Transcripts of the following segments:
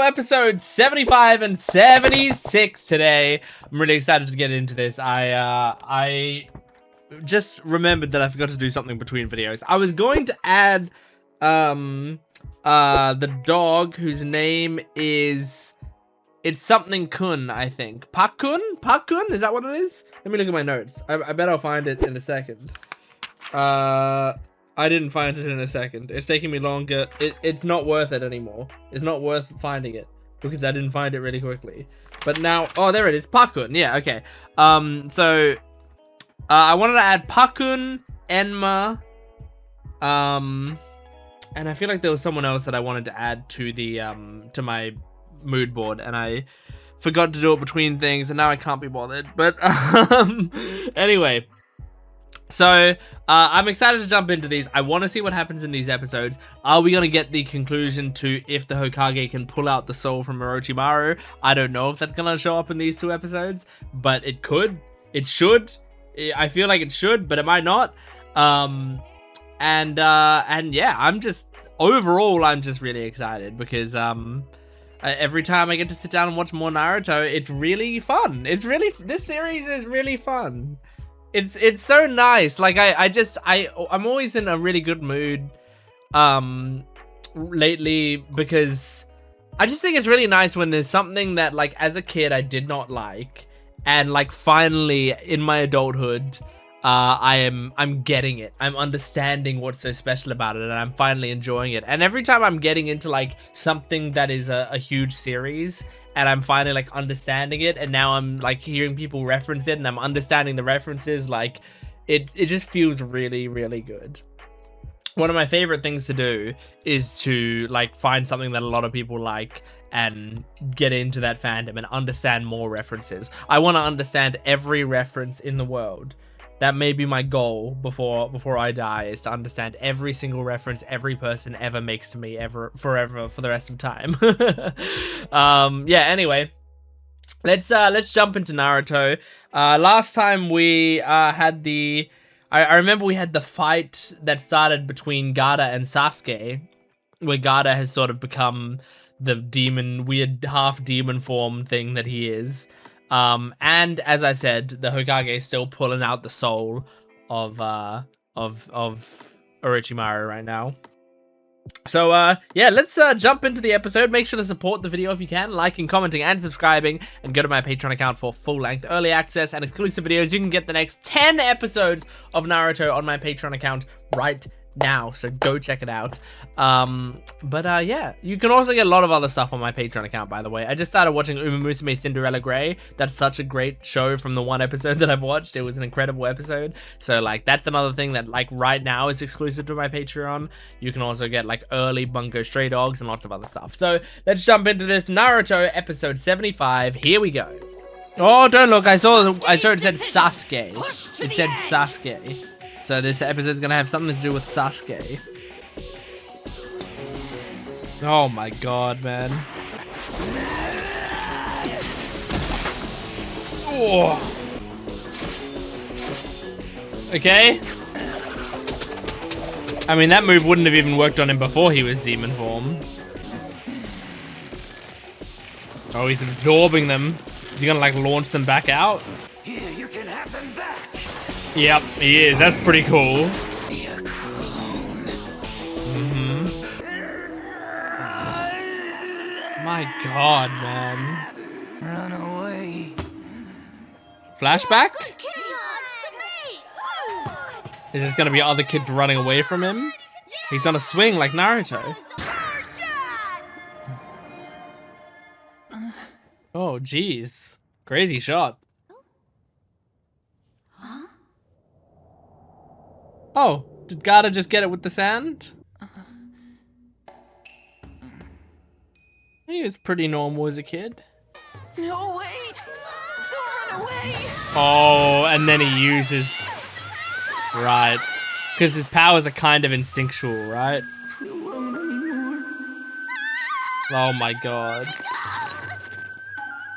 episode 75 and 76 today. I'm really excited to get into this. I just remembered that I forgot to do something between videos. I was going to add the dog whose name is, it's something Kun, I think. Pakun? Pakun? Is that what it is? Let me look at my notes. I bet I'll find it in a second. I didn't find it in a second. It's taking me longer. It's not worth it anymore. It's not worth finding it because I didn't find it really quickly. But now, oh, there it is. Pakun. Yeah, okay. I wanted to add Pakun, Enma, and I feel like there was someone else that I wanted to add to the to my mood board, and I forgot to do it between things, and now I can't be bothered. But anyway. So, I'm excited to jump into these. I want to see what happens in these episodes. Are we going to get the conclusion to if the Hokage can pull out the soul from Orochimaru? I don't know if that's going to show up in these two episodes, but it could. It should. I feel like it should, but it might not. And yeah, overall, I'm just really excited because, every time I get to sit down and watch more Naruto, it's really fun. This series is really fun. It's so nice. Like I'm always in a really good mood lately because I just think it's really nice when there's something that, like, as a kid I did not like, and like finally in my adulthood I'm getting it. I'm understanding what's so special about it, and I'm finally enjoying it. And every time I'm getting into like something that is a huge series, and I'm finally like understanding it, and now I'm like hearing people reference it, and I'm understanding the references, like it just feels really, really good. One of my favorite things to do is to like find something that a lot of people like and get into that fandom and understand more references. I want to understand every reference in the world. That may be my goal before I die, is to understand every single reference every person ever makes to me, forever, for the rest of time. Yeah, anyway, let's jump into Naruto. Last time we had I remember we had the fight that started between Gaara and Sasuke, where Gaara has sort of become the weird half demon form thing that he is. And as I said, the Hokage is still pulling out the soul of Orochimaru right now. So, yeah, let's jump into the episode. Make sure to support the video if you can, liking, commenting, and subscribing, and go to my Patreon account for full-length early access and exclusive videos. You can get the next 10 episodes of Naruto on my Patreon account right now, so go check it out. Yeah, you can also get a lot of other stuff on my Patreon account, by the way. I just started watching Uma Musume Cinderella Grey. That's such a great show from the one episode that I've watched. It was an incredible episode. So like that's another thing that like right now is exclusive to my Patreon. You can also get like early Bungo Stray Dogs and lots of other stuff. So let's jump into this Naruto episode 75. Here we go. Oh, don't look, I saw it said Sasuke. It said Sasuke. So this episode's gonna have something to do with Sasuke. Oh my god, man. Oh. Okay. I mean, that move wouldn't have even worked on him before he was demon form. Oh, he's absorbing them. Is he gonna like launch them back out? Here, you can have them back. Yep, he is. That's pretty cool. Be a clone. My god, man. Run away. Flashback? Good kid belongs to me. Is this gonna be other kids running away from him? He's on a swing like Naruto. Oh, jeez. Crazy shot. Oh, did Gaara just get it with the sand? He was pretty normal as a kid. No, wait. Don't run away. Oh, and then he uses... Right. Because his powers are kind of instinctual, right? Not alone anymore. Oh my god.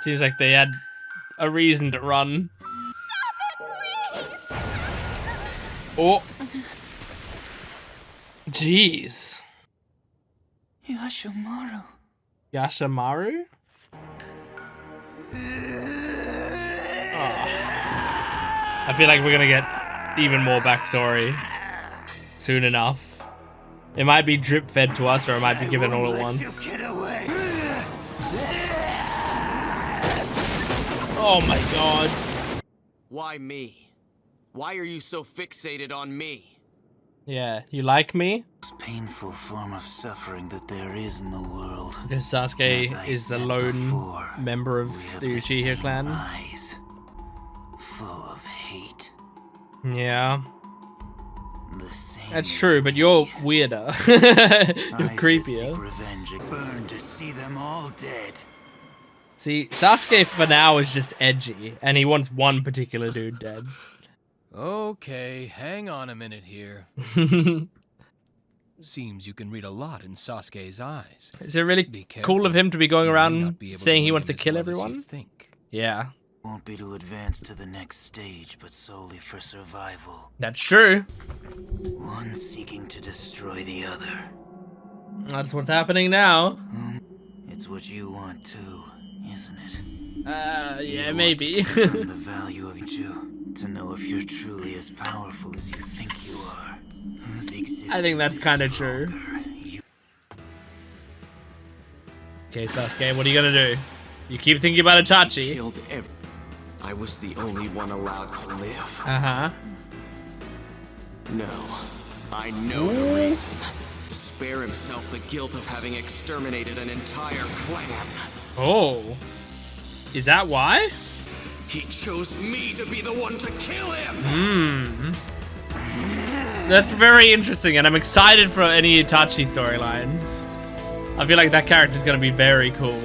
Seems like they had a reason to run. Stop it, please. Oh. Jeez. Yashimaru. Yashamaru? Oh. I feel like we're gonna get even more backstory soon enough. It might be drip fed to us, or it might be given all at once. Oh my god. Why me? Why are you so fixated on me? Yeah, you like me? Most painful form of suffering that there is in the world. Because Sasuke is the lone member of the Uchiha clan. Eyes full of hate. Yeah. The same That's as true, but me. you're weirder. You're Eyes creepier. that seek revenge, burn to see them all dead. See, Sasuke for now is just edgy, and he wants one particular dude dead. Okay, hang on a minute here. Seems you can read a lot in Sasuke's eyes. Is it really Be careful. cool of him to be going You may around not be able saying to he read wants to him as kill well as you everyone? think. Yeah, Won't be to advance to the next stage, but solely for survival. that's true. One seeking to destroy the other. That's what's happening now. It's what you want too, isn't it? Yeah, You want maybe. to confirm the value of you, to know if you're truly as powerful as you think you are. Whose existence I think that's is kind of true. stronger. You Okay, Sasuke, what are you gonna do? You keep thinking about Itachi. Killed every. I was the only one allowed to live. Uh-huh. No, I know the reason. To spare himself the guilt of having exterminated an entire clan. Oh. Is that why? He chose me to be the one to kill him. That's very interesting, and I'm excited for any Itachi storylines. I feel like that character's gonna be very cool.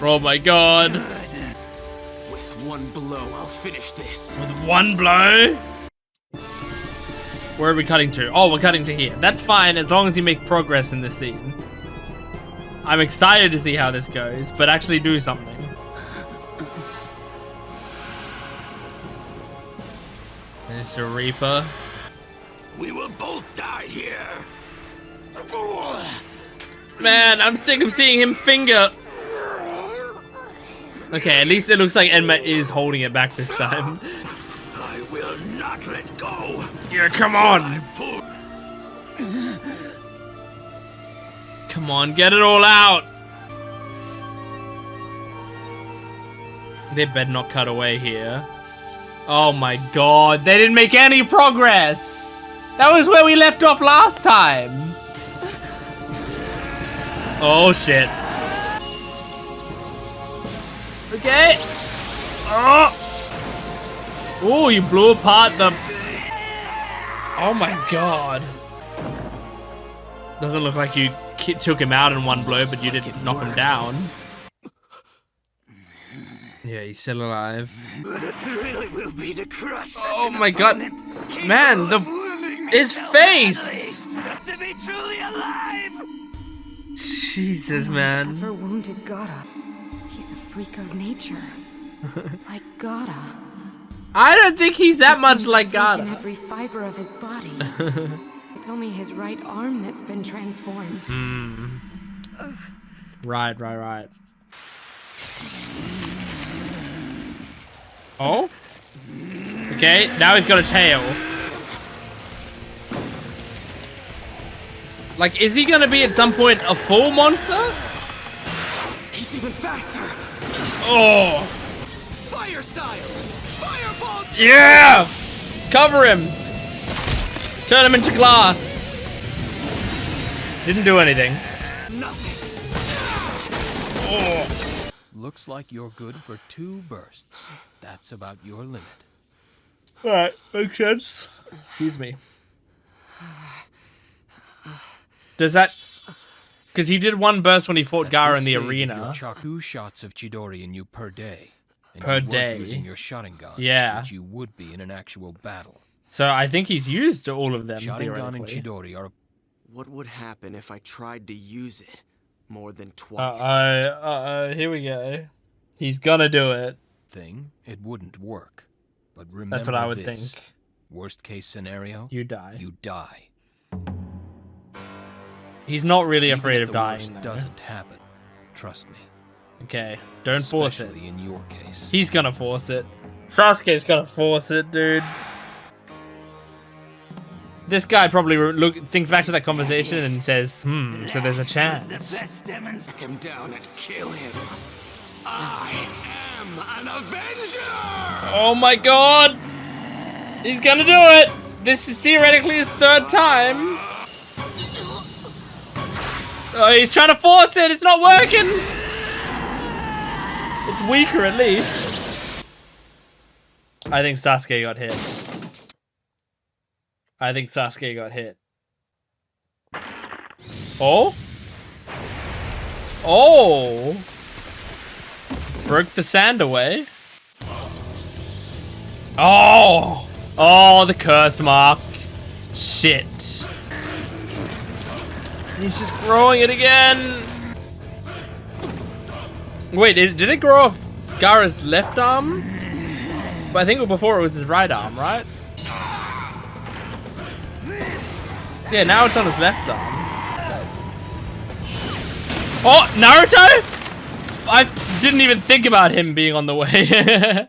Oh my god. With one blow, I'll finish this. With one blow? Where are we cutting to? Oh, we're cutting to here. That's fine as long as you make progress in this scene. I'm excited to see how this goes, but actually do something. There's the Reaper. We will both die here. Man, I'm sick of seeing him finger. Okay, at least it looks like Enma is holding it back this time. I will not let go. Yeah, come on. Come on, get it all out. They better not cut away here. Oh my god, they didn't make any progress. That was where we left off last time. Oh shit. Okay. Oh, you blew apart the... Oh my god. Doesn't look like you took him out in one blow, but you didn't knock him down. Yeah, he's still alive. But a thrill it will be to crush such Oh an my god. opponent, Man, capable of wounding me his so face! badly, such to be truly alive! Jesus, No one's man. ever wounded Gaara. He's a freak of nature. Like Gaara. I don't think he's that This much one's a like freak in Gaara. every fiber of his body. It's only his right arm that's been transformed. Right. Oh? Okay, now he's got a tail. Like, is he gonna be at some point a full monster? He's even faster. Oh! Fire style. Fireball. Yeah! Cover him! Turn him into glass. Didn't do anything. Nothing. Oh! Looks like you're good for 2 bursts. That's about your limit. Alright, makes sense. Excuse me. Does that... Because he did 1 burst when he fought At Gaara this in the stage of arena. your chakra, 2 shots of Chidori in you per day. And Per you weren't day. using your Sharingan, Yeah. which you would be in an actual battle. So I think he's used all of them, Sharingan and theoretically. Chidori are What would happen if I tried to use it more than twice? Here we go. He's gonna do it. thing, it wouldn't work. But remember That's what I would this. think. Worst case scenario, You die. you die. He's not really Even afraid if of the dying. worst Though. doesn't happen. Trust me. Okay, don't force it. Especially in your case. He's gonna force it. Sasuke's gonna force it, dude. This guy probably thinks back to that conversation and says, so there's a chance. Take him down and kill him. I am an Avenger! Oh my god! He's gonna do it! This is theoretically his 3rd time. Oh, he's trying to force it! It's not working! It's weaker at least. I think Sasuke got hit. I think Sasuke got hit. Oh? Oh! Broke the sand away. Oh! Oh, the curse mark. Shit. He's just growing it again. Wait, did it grow off Gaara's left arm? But I think before it was his right arm, right? Yeah, now it's on his left arm. Oh, Naruto? I didn't even think about him being on the way.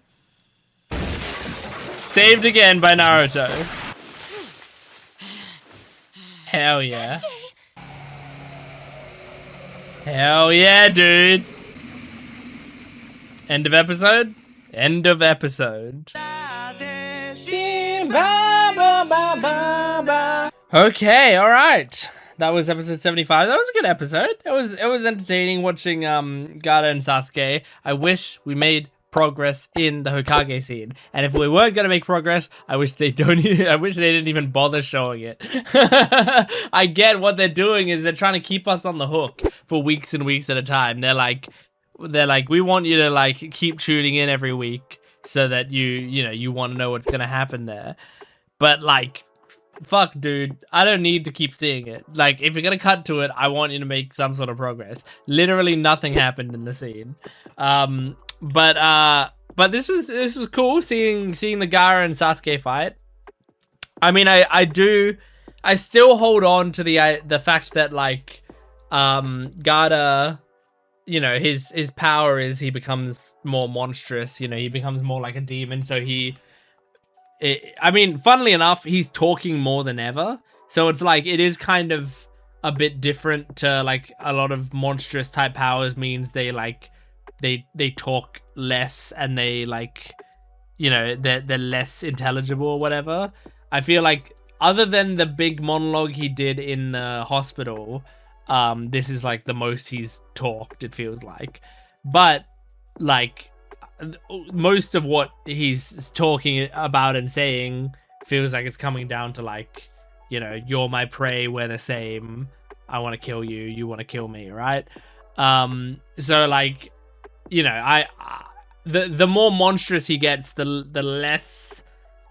Saved again by Naruto. Hell yeah. Hell yeah, dude. End of episode? End of episode. Okay, alright. That was episode 75. That was a good episode. It was entertaining watching Gaara and Sasuke. I wish we made progress in the Hokage scene. And if we weren't gonna make progress, I wish they didn't even bother showing it. I get what they're doing is they're trying to keep us on the hook for weeks and weeks at a time. They're like, we want you to like keep tuning in every week so that you want to know what's gonna happen there. But like, fuck, dude, I don't need to keep seeing it. Like, if you're gonna cut to it, I want you to make some sort of progress. Literally nothing happened in the scene. But this was cool seeing the Gaara and Sasuke fight. I mean, I still hold on to the fact that like Gaara, you know, his power is he becomes more monstrous, you know, he becomes more like a demon, so I mean, funnily enough, he's talking more than ever. So it's like, it is kind of a bit different to like a lot of monstrous type powers means they like, they talk less and they like, you know, they're less intelligible or whatever. I feel like other than the big monologue he did in the hospital, this is like the most he's talked, it feels like. But like, most of what he's talking about and saying feels like it's coming down to like, you know, you're my prey, we're the same, I want to kill you, you want to kill me, right? So like, you know, the more monstrous he gets, the less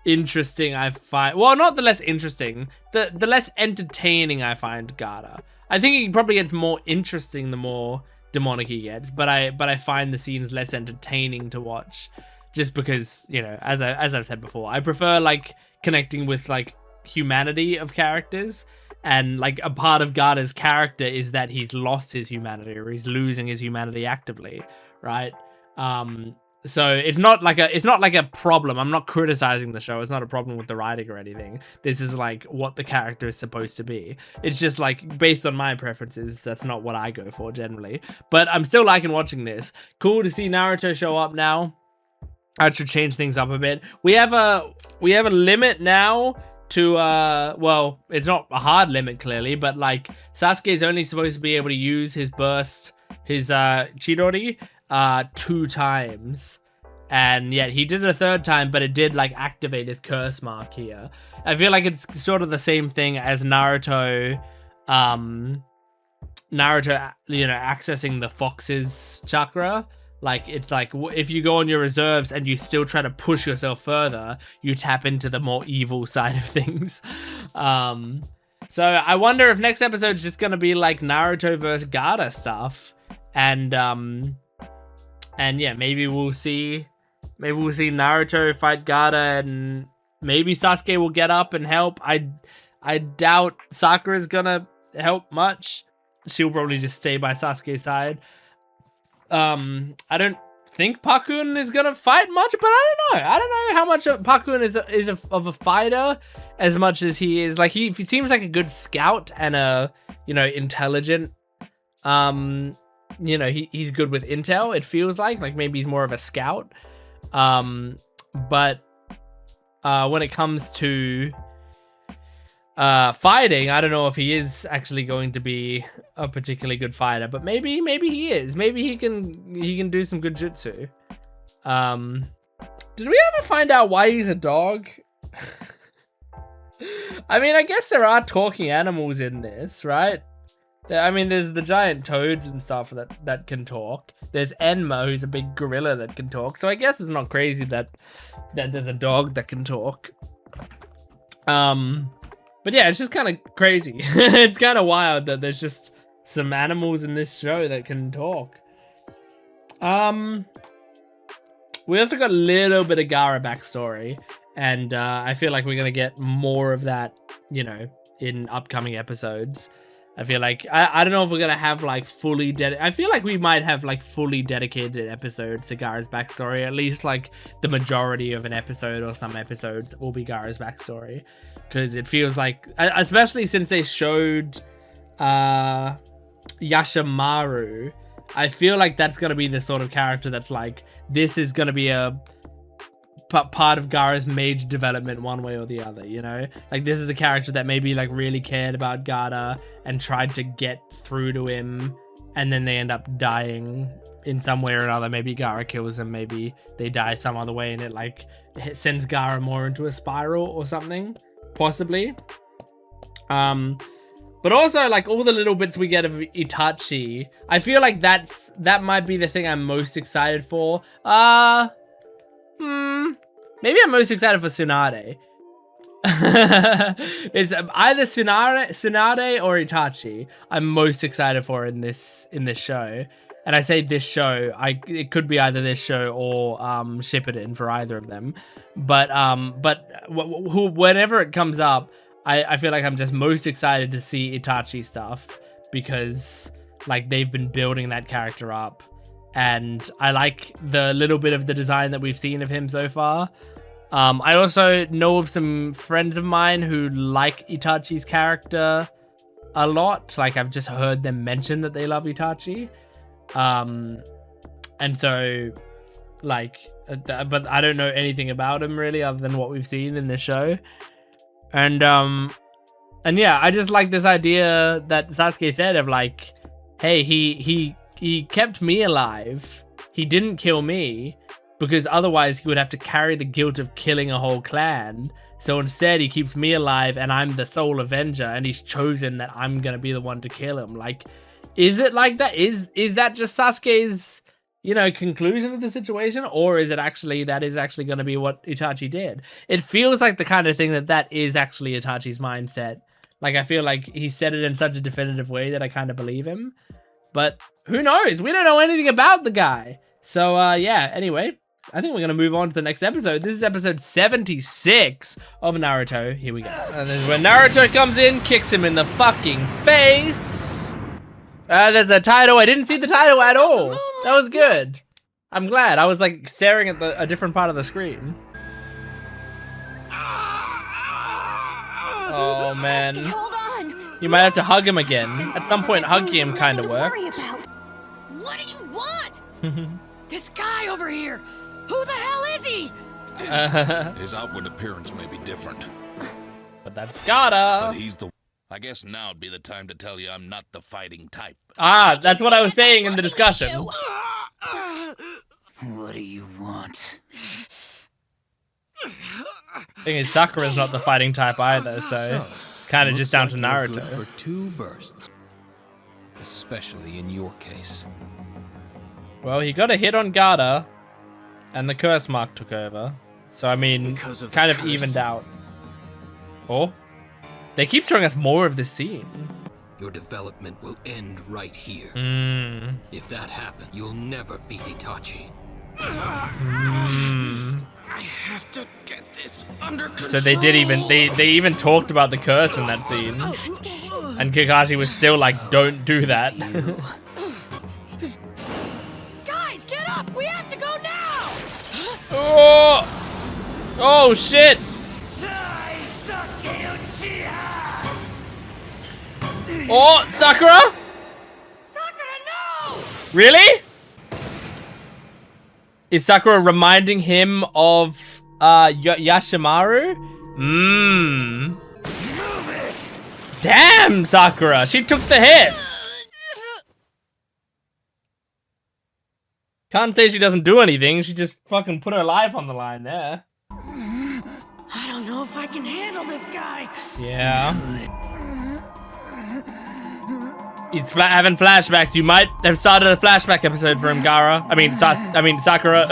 interesting I find. Well, not the less interesting, the less entertaining I find Gaara. I think he probably gets more interesting the more demonic he gets, but I find the scenes less entertaining to watch, just because, you know, as I've said before, I prefer like connecting with like humanity of characters, and like a part of Gaara's character is that he's lost his humanity, or he's losing his humanity actively, right? So it's not like a problem. I'm not criticizing the show. It's not a problem with the writing or anything. This is like what the character is supposed to be. It's just like based on my preferences, that's not what I go for generally. But I'm still liking watching this. Cool to see Naruto show up now. I should change things up a bit. We have a limit now to well, it's not a hard limit clearly, but like Sasuke is only supposed to be able to use his burst, his Chidori 2 times, and yet he did it a 3rd time, but it did like activate his curse mark here. I feel like it's sort of the same thing as Naruto, you know, accessing the fox's chakra. Like, it's like if you go on your reserves and you still try to push yourself further, you tap into the more evil side of things. So I wonder if next episode is just gonna be like Naruto versus Gaara stuff, and yeah, maybe we'll see Naruto fight Gaara, and maybe Sasuke will get up and help. I doubt Sakura's gonna help much. She'll probably just stay by Sasuke's side. I don't think Pakun is gonna fight much, but I don't know. I don't know how much Pakun is of a fighter as much as he is. Like he seems like a good scout and a intelligent. He's good with intel. It feels like maybe he's more of a scout. But when it comes to fighting, I don't know if he is actually going to be a particularly good fighter, but maybe he is. Maybe he can do some good jutsu. Did we ever find out why he's a dog? I mean, I guess there are talking animals in this, right? I mean, there's the giant toads and stuff that can talk. There's Enma, who's a big gorilla that can talk. So I guess it's not crazy that there's a dog that can talk. But yeah, it's just kind of crazy. It's kind of wild that there's just some animals in this show that can talk. We also got a little bit of Gaara backstory, and I feel like we're gonna get more of that, in upcoming episodes. I feel like I don't know if we're gonna have like fully I feel like we might have like fully dedicated episodes to Gaara's backstory. At least like the majority of an episode or some episodes will be Gaara's backstory, because it feels like, especially since they showed Yashimaru, I feel like that's gonna be the sort of character that's like, this is gonna be a part of Gaara's major development one way or the other, like this is a character that maybe like really cared about Gaara and tried to get through to him, and then they end up dying in some way or another. Maybe Gaara kills him, maybe they die some other way, and it sends Gaara more into a spiral or something, possibly. But also like all the little bits we get of Itachi, I feel like that might be the thing I'm most excited for. Maybe I'm most excited for Tsunade. It's either Tsunade or Itachi I'm most excited for in this show. And I say this show, it could be either this show or Shippuden, for either of them. But whenever it comes up, I feel like I'm just most excited to see Itachi stuff, because like they've been building that character up. And I like the little bit of the design that we've seen of him so far. I also know of some friends of mine who like Itachi's character a lot. Like I've just heard them mention that they love Itachi. And so like, but I don't know anything about him really other than what we've seen in this show. And yeah, I just like this idea that Sasuke said of like, hey, he kept me alive. He didn't kill me, because otherwise he would have to carry the guilt of killing a whole clan. So instead he keeps me alive, and I'm the sole avenger, and he's chosen that I'm gonna be the one to kill him. Like, is it like that? Is that just Sasuke's, conclusion of the situation? Or is it actually, that is actually gonna be what Itachi did? It feels like the kind of thing that is actually Itachi's mindset. Like, I feel like he said it in such a definitive way that I kind of believe him. But who knows? We don't know anything about the guy. So, yeah, anyway, I think we're going to move on to the next episode. This is episode 76 of Naruto. Here we go. And this is when Naruto comes in, kicks him in the fucking face. There's a title. I didn't see the title at all. That was good. I'm glad. I was, like, staring at a different part of the screen. Oh, man. Sasuke, hold on. You might have to hug him again. At some point, hugging him kind of worked. What do you want? This guy over here. Who the hell is he? His outward appearance may be different, But that's Gaara. but he's the... I guess now'd be the time to tell you I'm not the fighting type. Ah, that's what I was saying in the discussion. What do you want? Thing is, Sakura's not the fighting type either, so it's kind of just down to You're good Naruto. for 2 bursts, especially in your case. Well, he got a hit on Gaara, and the curse mark took over. So, I mean, Because of the kind of curse. evened out. Oh? They keep showing us more of this scene. Your development will end right here. Hmm. If that happens, you'll never beat Itachi. I have to get this under control. So they did even, they even talked about the curse in that scene. Sasuke. And Kakashi was still like, don't do that. Guys, get up! We have to go now! Oh! Oh shit! Oh, Sakura? Sakura, no! Really? Is Sakura reminding him of Yashimaru? Mmm. Damn, Sakura, she took the hit. Can't say she doesn't do anything. She just fucking put her life on the line there. I don't know if I can handle this guy. Yeah. He's having flashbacks. You might have started a flashback episode for him, Gaara. I mean, Sakura.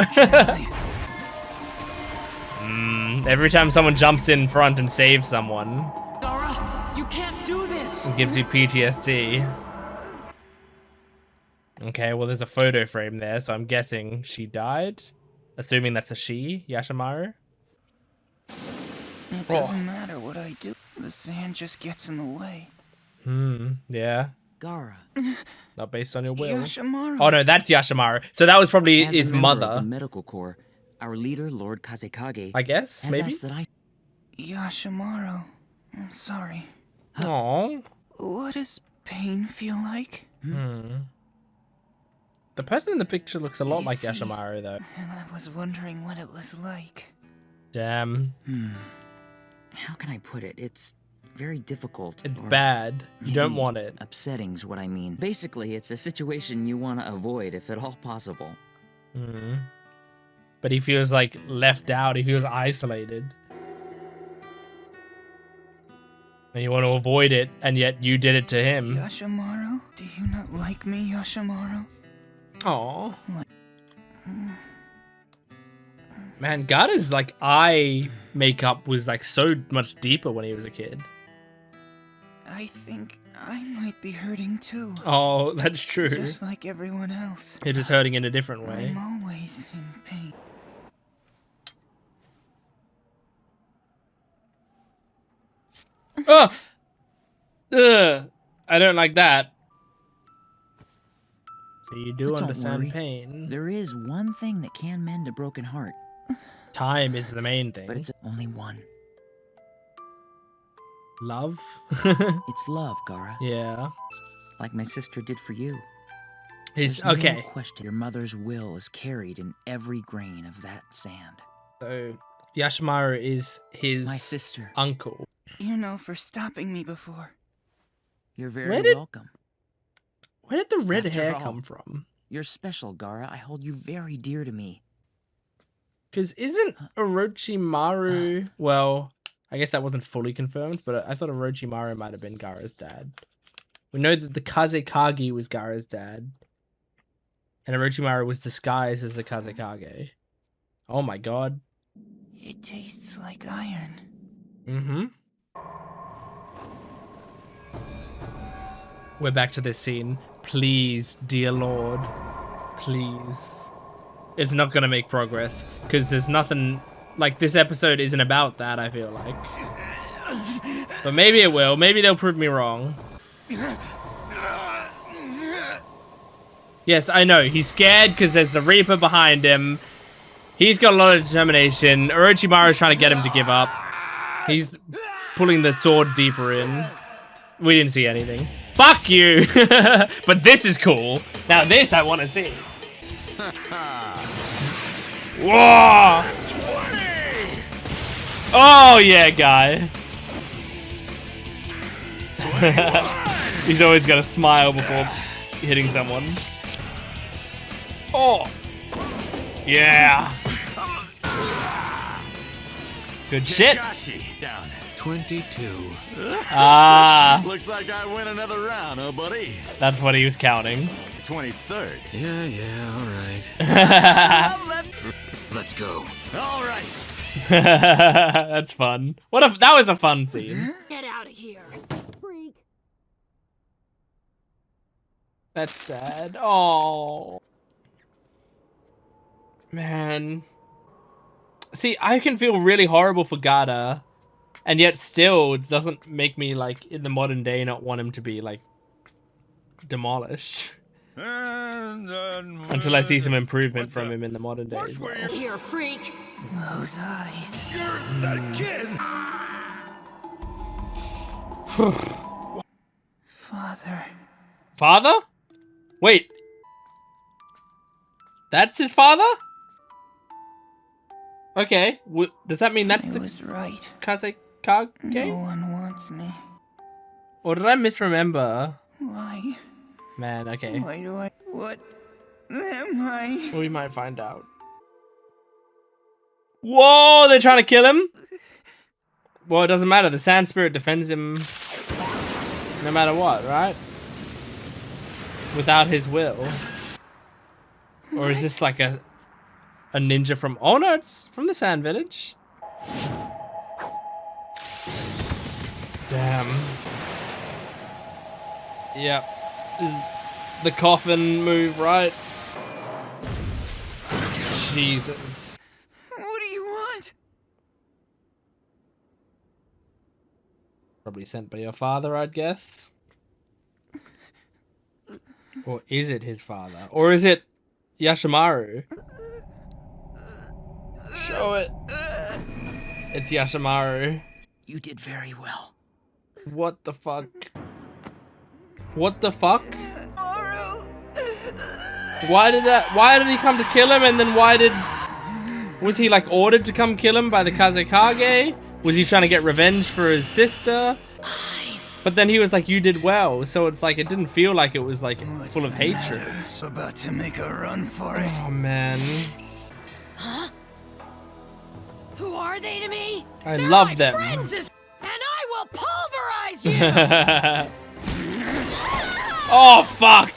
Every time someone jumps in front and saves someone, Gaara, you can't do this. it gives you PTSD. Okay, well, there's a photo frame there, so I'm guessing she died. Assuming that's a she, Yashimaru. It doesn't matter what I do. The sand just gets in the way. Yeah. Gaara. Not based on your will. Yashimaru. Oh no, that's Yashimaru. So that was probably As his a member of mother. the medical corps, our leader, Lord Kazekage, I guess, has maybe? asked that I... Yashimaru. I'm sorry. Aww. What does pain feel like? The person in the picture looks a lot like Easy. Yashimaru, though. And I was wondering what it was like. Damn. How can I put it? It's very difficult. It's or bad. You don't maybe want it. Upsetting's what I mean. Basically, it's a situation you want to avoid if at all possible. But he feels like left out. He feels isolated. And you want to avoid it, and yet you did it to him. Yashimaru? Do you not like me, Yashimaru? Aww. Like- Man, Gaara's like eye makeup was like so much deeper when he was a kid. I think I might be hurting too. Oh, that's true. Just like everyone else. You're just hurting in a different way. I'm always in pain. Oh! Ugh! I don't like that. So you do But don't understand worry. pain. There is one thing that can mend a broken heart, Time is the main thing. but it's only one. Love? It's love, Gaara. Yeah. Like my sister did for you. He's There's okay. No question. Your mother's will is carried in every grain of that sand. So Yashimaru is his My sister. uncle. You know, for stopping me before. You're Where very did- welcome. Where did the red After hair all. come from? You're special, Gaara. I hold you very dear to me. Because isn't Orochimaru... Well, I guess that wasn't fully confirmed, but I thought Orochimaru might have been Gaara's dad. We know that the Kazekage was Gaara's dad. And Orochimaru was disguised as a Kazekage. Oh my god. It tastes like iron. Mm-hmm. We're back to this scene. Please, dear Lord. Please. It's not gonna make progress. Because there's nothing... Like, this episode isn't about that, I feel like. But maybe it will. Maybe they'll prove me wrong. Yes, I know. He's scared because there's the Reaper behind him. He's got a lot of determination. Orochimaru's trying to get him to give up. He's pulling the sword deeper in. We didn't see anything. Fuck you! But this is cool. Now this I want to see. Whoa! Oh yeah, guy. He's always got a smile before hitting someone. Oh! Yeah! Good shit! Kakashi down 22. Ah, Looks like I win another round, huh, buddy? that's what he was counting. 23rd. Yeah, all right. Let's go. All right. That's fun. That was a fun scene. Get out of here. Freak. That's sad. Oh. Man. See, I can feel really horrible for Gaara And yet still, it doesn't make me, like, in the modern day, not want him to be, like, demolished. Until I see some improvement from him in the modern day. As well. Here, freak. Those eyes. You're that kid! Father. Father? Wait. That's his father? Okay. Does that mean that's I was right. Kazekage? No one wants me. Or did I misremember? Why? Man, okay. Why do I? What am I? We might find out. Whoa, they're trying to kill him? Well, it doesn't matter. The Sand Spirit defends him no matter what, right? Without his will. Or is this like a ninja from... Oh no, it's from the Sand Village. Damn. Yep. This is the coffin move, right? Jesus. What do you want? Probably sent by your father, I'd guess. Or is it his father? Or is it Yashimaru? Show it. It's Yashimaru. You did very well. What the fuck? What the fuck? Why did he come to kill him, and then was he like ordered to come kill him by the Kazekage? Was he trying to get revenge for his sister? But then he was like, you did well, so it's like, it didn't feel like it was like full of hatred. About to make a run for it. Oh man. Huh? Who are they to me? I They're love my them. friends, and I will pulverize you! Oh fuck!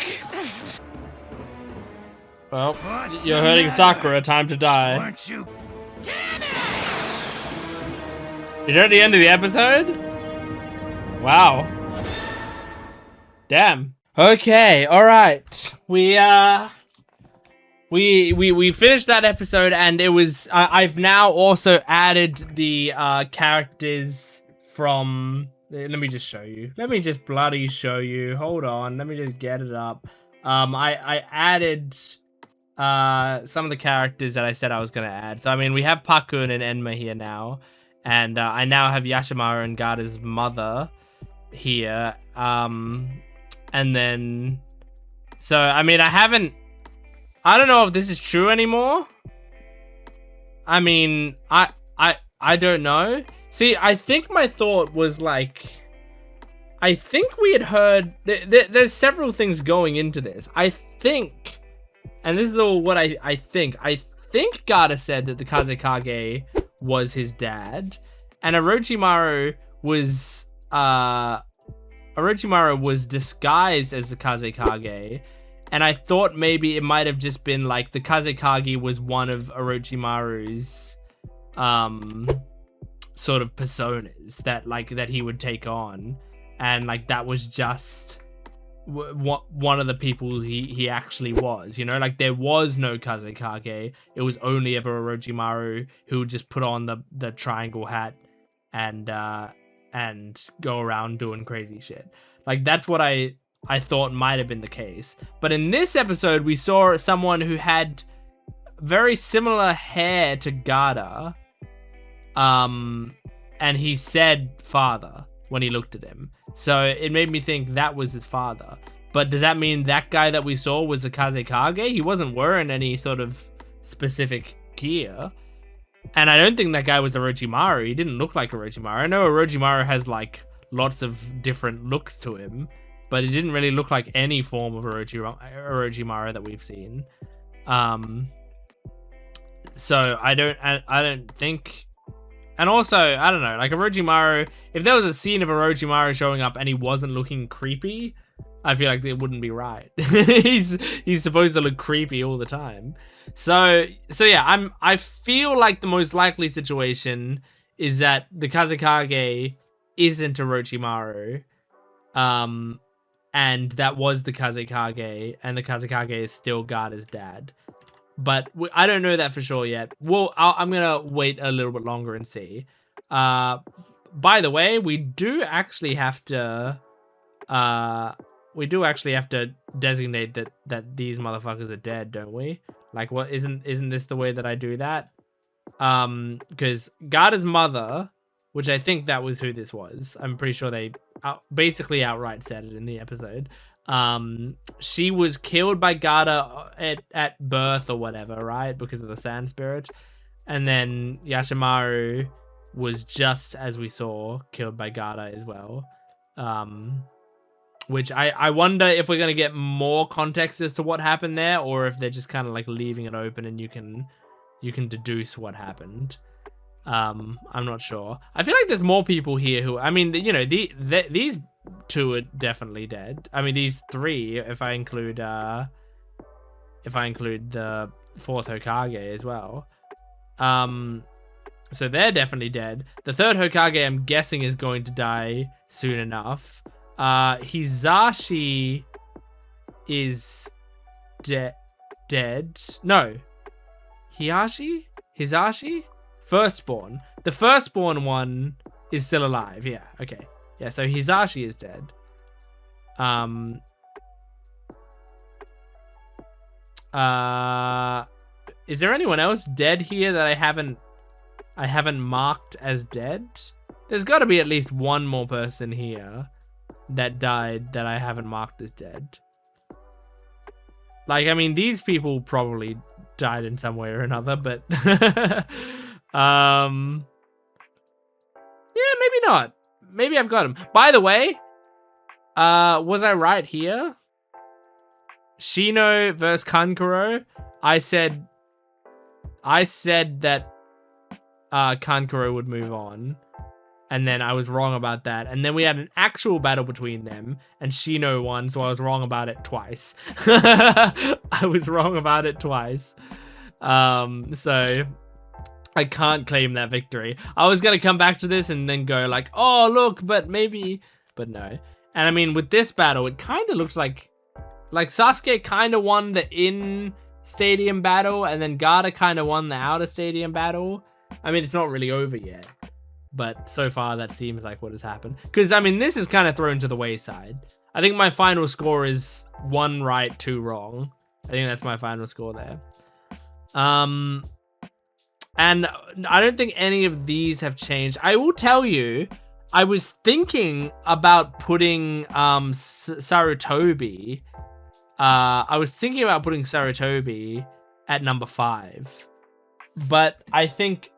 Well, you're hurting Sakura, time to die. Aren't you? You're at the end of the episode? Wow. Damn. Okay, alright. We finished that episode, and it was I've now also added the characters from... Let me just show you. Let me just bloody show you. Hold on, let me just get it up. I added some of the characters that I said I was gonna add. So I mean, we have Pakun and Enma here now, and I now have Yashimaru and Gaara's mother here. And then, so I mean, I don't know if this is true anymore. I mean, I don't know. See, I think my thought was like, I think we had heard, there's several things going into this. I think, and this is all what I think Gaara said that the Kazekage was his dad, and Orochimaru was disguised as the Kazekage, and I thought maybe it might have just been like the Kazekage was one of Orochimaru's sort of personas that he would take on, and like that was just one of the people he actually was, you know, like there was no Kazekage. It was only ever Orochimaru who would just put on the triangle hat and go around doing crazy shit. Like that's what I thought might have been the case. But in this episode, we saw someone who had very similar hair to Gaara. And he said father when he looked at him. So it made me think that was his father. But does that mean that guy that we saw was a Kazekage? He wasn't wearing any sort of specific gear. And I don't think that guy was Orochimaru. He didn't look like Orochimaru. I know Orochimaru has like lots of different looks to him, but it didn't really look like any form of Orochimaru that we've seen. So I don't think. And also, I don't know, like Orochimaru, if there was a scene of Orochimaru showing up and he wasn't looking creepy, I feel like it wouldn't be right. He's supposed to look creepy all the time. So yeah, I feel like the most likely situation is that the Kazekage isn't Orochimaru, and that was the Kazekage, and the Kazekage is still Gaara's dad. But I don't know that for sure yet. Well, I'm gonna wait a little bit longer and see. But By the way, we do actually have to designate that these motherfuckers are dead, don't we? Like, what, isn't this the way that I do that? Because Gaara's mother, which I think that was who this was. I'm pretty sure they basically outright said it in the episode. She was killed by Gaara at birth or whatever, right? Because of the sand spirit. And then Yashimaru was, just as we saw, killed by Gaara as well. Which I wonder if we're going to get more context as to what happened there, or if they're just kind of like leaving it open and you can deduce what happened. I'm not sure. I feel like there's more people here who, I mean, you know, these two are definitely dead. I mean, these three, if I include the fourth Hokage as well. So they're definitely dead. The third Hokage, I'm guessing, is going to die soon enough. Hisashi is dead. No. Hisashi? Firstborn. The firstborn one is still alive. Yeah, okay. Yeah, so Hisashi is dead. Is there anyone else dead here that I haven't marked as dead? There's got to be at least one more person here that died that I haven't marked as dead. Like, I mean, these people probably died in some way or another, but yeah, maybe not. Maybe I've got him. By the way, was I right here? Shino versus Kankuro. I said that Kankuro would move on, and then I was wrong about that. And then we had an actual battle between them, and Shino won, so I was wrong about it twice. I was wrong about it twice. So I can't claim that victory. I was gonna come back to this and then go like, oh look, but maybe, but no. And I mean, with this battle, it kind of looks like Sasuke kind of won the in-stadium battle, and then Gaara kind of won the outer-stadium battle. I mean, it's not really over yet, but so far that seems like what has happened. Because, I mean, this is kind of thrown to the wayside. I think my final score is 1 right, 2 wrong. I think that's my final score there. And I don't think any of these have changed. I will tell you, I was thinking about putting Sarutobi. I was thinking about putting Sarutobi at number 5. But I think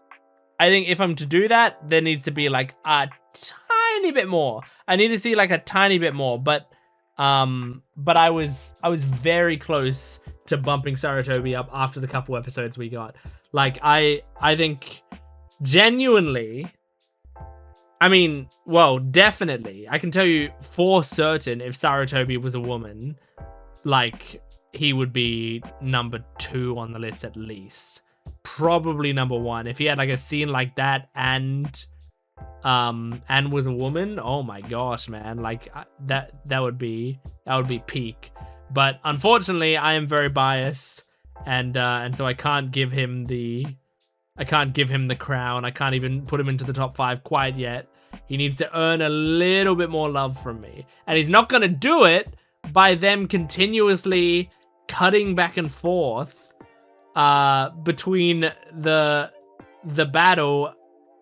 if I'm to do that, there needs to be like a tiny bit more. I need to see like a tiny bit more. But I was very close to bumping Sarutobi up after the couple episodes we got. Like, I think genuinely, I mean, well, definitely, I can tell you for certain, if Sarutobi was a woman, like, he would be number 2 on the list at least. Probably number 1. If he had like a scene like that and was a woman, oh my gosh, man, like that would be peak. But unfortunately, I am very biased, and so I can't give him the crown. I can't even put him into the top 5 quite yet. He needs to earn a little bit more love from me, and he's not gonna do it by them continuously cutting back and forth between the battle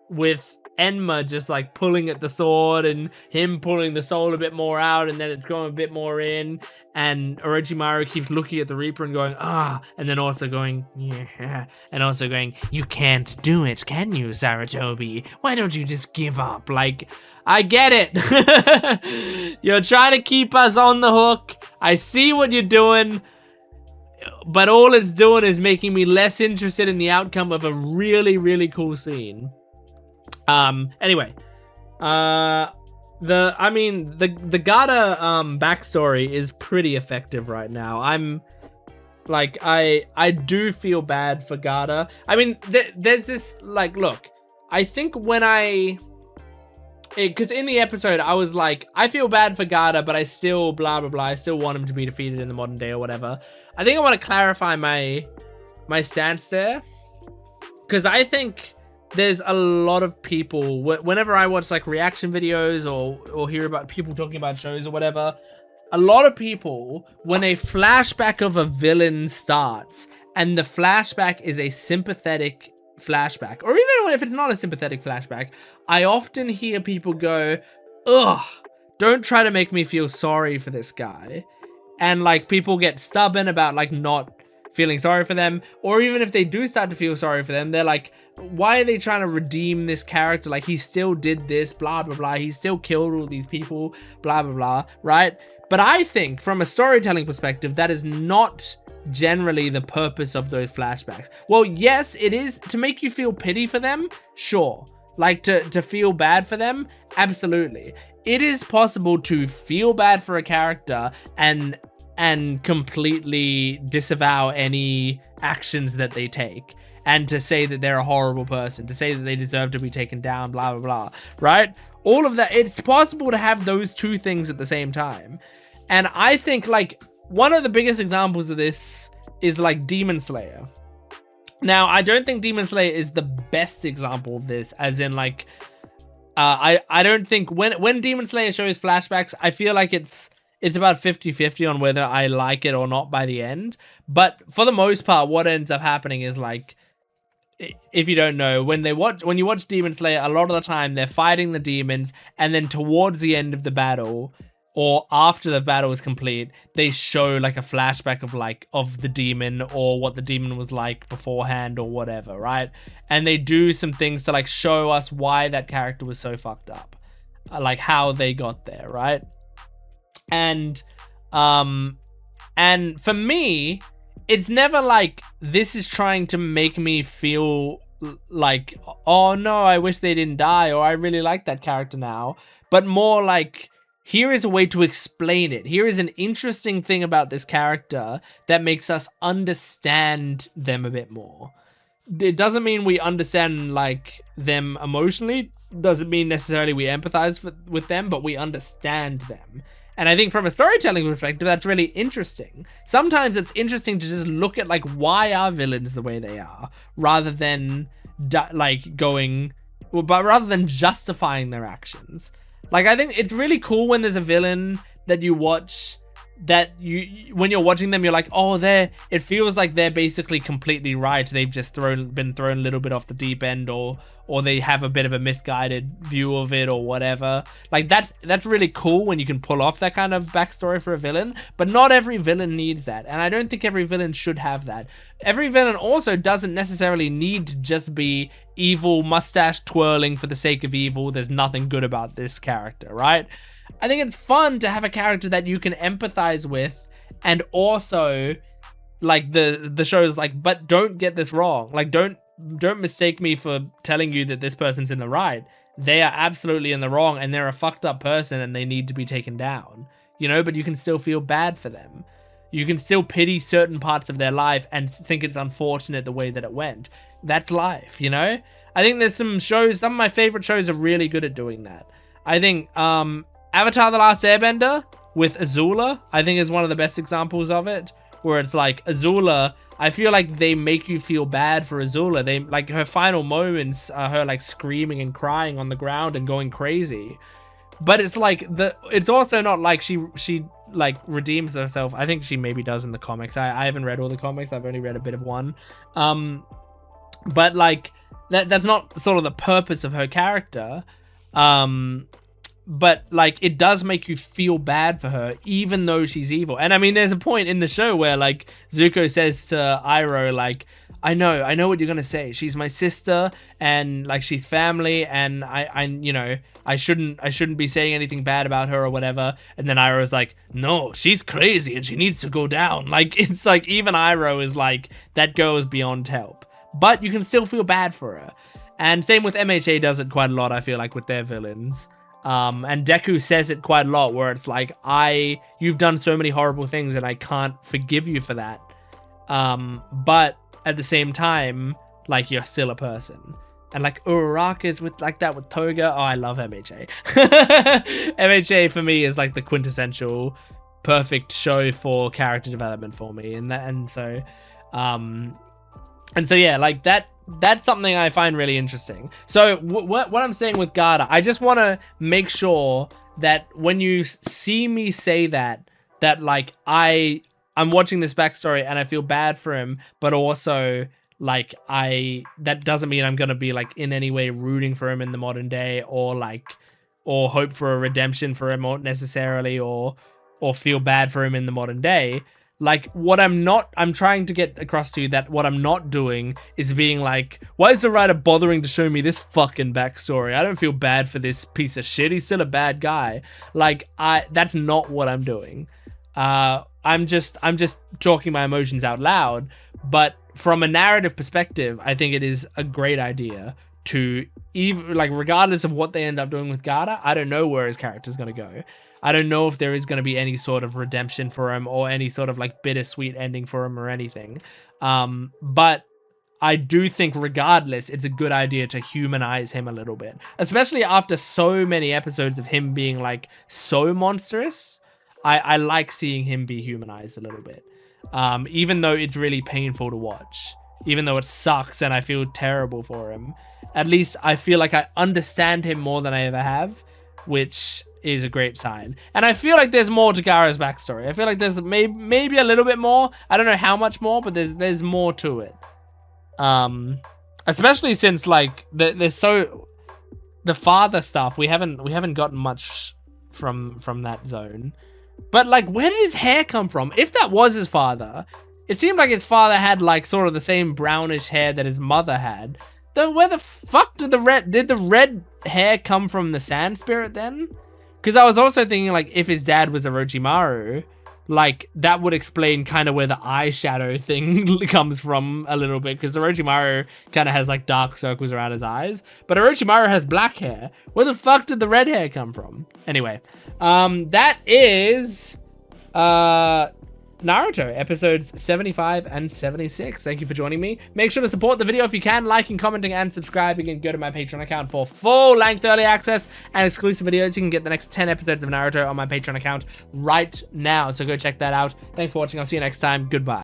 with Enma just like pulling at the sword and him pulling the soul a bit more out, and then it's going a bit more in, and Orochimaru keeps looking at the Reaper and going, and then also going, yeah, and also going, you can't do it, can you, Sarutobi? Why don't you just give up? Like, I get it. You're trying to keep us on the hook. I see what you're doing, but all it's doing is making me less interested in the outcome of a really, really cool scene. Anyway, the Gaara backstory is pretty effective right now. I'm like, I do feel bad for Gaara. I mean, there's this, like, look, I think when because in the episode I was like, I feel bad for Gaara, but I still blah blah blah, I still want him to be defeated in the modern day or whatever. I think I want to clarify my stance there, because I think there's a lot of people, whenever I watch like reaction videos or hear about people talking about shows or whatever, a lot of people, when a flashback of a villain starts and the flashback is a sympathetic flashback, or even if it's not a sympathetic flashback, I often hear people go, ugh, don't try to make me feel sorry for this guy. And like people get stubborn about like not feeling sorry for them, or even if they do start to feel sorry for them, they're like, why are they trying to redeem this character? Like, he still did this, blah blah blah, he still killed all these people, blah blah blah, right? But I think from a storytelling perspective, that is not generally the purpose of those flashbacks. Well, yes, it is to make you feel pity for them, sure, like to feel bad for them, absolutely. It is possible to feel bad for a character and completely disavow any actions that they take, and to say that they're a horrible person, to say that they deserve to be taken down, blah blah blah, right? All of that, it's possible to have those two things at the same time. And I think like one of the biggest examples of this is like Demon Slayer. Now, I don't think Demon Slayer is the best example of this, as in like I don't think when Demon Slayer shows flashbacks, I feel like it's about 50-50 on whether I like it or not by the end. But for the most part, what ends up happening is like, if you don't know, when you watch Demon Slayer, a lot of the time they're fighting the demons, and then towards the end of the battle, or after the battle is complete, they show like a flashback of the demon, or what the demon was like beforehand or whatever, right? And they do some things to like show us why that character was so fucked up, like how they got there, right? And for me, it's never like this is trying to make me feel like, oh no, I wish they didn't die, or I really like that character now, but more like, here is a way to explain it. Here is an interesting thing about this character that makes us understand them a bit more. It doesn't mean we understand like them emotionally, doesn't mean necessarily we empathize with them, but we understand them. And I think from a storytelling perspective, that's really interesting. Sometimes it's interesting to just look at like, why are villains the way they are, rather than rather than justifying their actions. Like, I think it's really cool when there's a villain that you watch that when you're watching them, you're like, oh, it feels like they're basically completely right. They've just been thrown a little bit off the deep end, or they have a bit of a misguided view of it, or whatever. Like, that's really cool when you can pull off that kind of backstory for a villain, but not every villain needs that. And I don't think every villain should have that. Every villain also doesn't necessarily need to just be evil, mustache twirling for the sake of evil. There's nothing good about this character, right? I think it's fun to have a character that you can empathize with, and also like the show is like, but don't get this wrong. Like, don't mistake me for telling you that this person's in the right. They are absolutely in the wrong, and they're a fucked up person, and they need to be taken down, you know, but you can still feel bad for them. You can still pity certain parts of their life and think it's unfortunate the way that it went. That's life, you know? I think there's some of my favorite shows are really good at doing that. I think Avatar: The Last Airbender with Azula, I think, is one of the best examples of it, where it's like Azula, I feel like they make you feel bad for Azula. They like her final moments are her like screaming and crying on the ground and going crazy. But it's like it's also not like she like redeems herself. I think she maybe does in the comics. I haven't read all the comics. I've only read a bit of one. But like that's not sort of the purpose of her character. But like it does make you feel bad for her, even though she's evil. And I mean, there's a point in the show where like Zuko says to Iroh, like, I know what you're gonna say. She's my sister, and like she's family, and I shouldn't be saying anything bad about her or whatever. And then Iroh's like, no, she's crazy and she needs to go down. Like, it's like even Iroh is like, that girl is beyond help, but you can still feel bad for her. And same with MHA does it quite a lot, I feel like, with their villains. And Deku says it quite a lot, where it's like, you've done so many horrible things and I can't forgive you for that. But at the same time, like, you're still a person. And like Uraraka's with like that with Toga. Oh, I love MHA. MHA for me is like the quintessential perfect show for character development for me. And so yeah, like that that's something I find really interesting. So what I'm saying with Gaara, I just want to make sure that when you see me say that like I'm watching this backstory and I feel bad for him, but also like that doesn't mean I'm gonna be like in any way rooting for him in the modern day, or hope for a redemption for him, or necessarily, or feel bad for him in the modern day. Like, I'm trying to get across to you that what I'm not doing is being like, why is the writer bothering to show me this fucking backstory? I don't feel bad for this piece of shit. He's still a bad guy. Like, that's not what I'm doing. I'm just talking my emotions out loud. But from a narrative perspective, I think it is a great idea to, even like, regardless of what they end up doing with Gaara, I don't know where his character's gonna go. I don't know if there is going to be any sort of redemption for him, or any sort of like bittersweet ending for him, or anything. But I do think regardless, it's a good idea to humanize him a little bit, especially after so many episodes of him being like so monstrous. I like seeing him be humanized a little bit. Even though it's really painful to watch, even though it sucks and I feel terrible for him, at least I feel like I understand him more than I ever have, which is a great sign. And I feel like there's more to Gaara's backstory. I feel like there's maybe a little bit more. I don't know how much more, but there's more to it. Especially since like the father stuff, we haven't gotten much from that zone. But like, where did his hair come from? If that was his father, it seemed like his father had like sort of the same brownish hair that his mother had. Where the fuck did the red hair come from? The sand spirit then? Because I was also thinking, like, if his dad was Orochimaru, like, that would explain kind of where the eyeshadow thing comes from a little bit. Because Orochimaru kind of has, like, dark circles around his eyes. But Orochimaru has black hair. Where the fuck did the red hair come from? Anyway, that is Naruto, episodes 75 and 76. Thank you for joining me. Make sure to support the video if you can, liking, commenting, and subscribing, and go to my Patreon account for full-length early access and exclusive videos. You can get the next 10 episodes of Naruto on my Patreon account right now, so go check that out. Thanks for watching. I'll see you next time. Goodbye.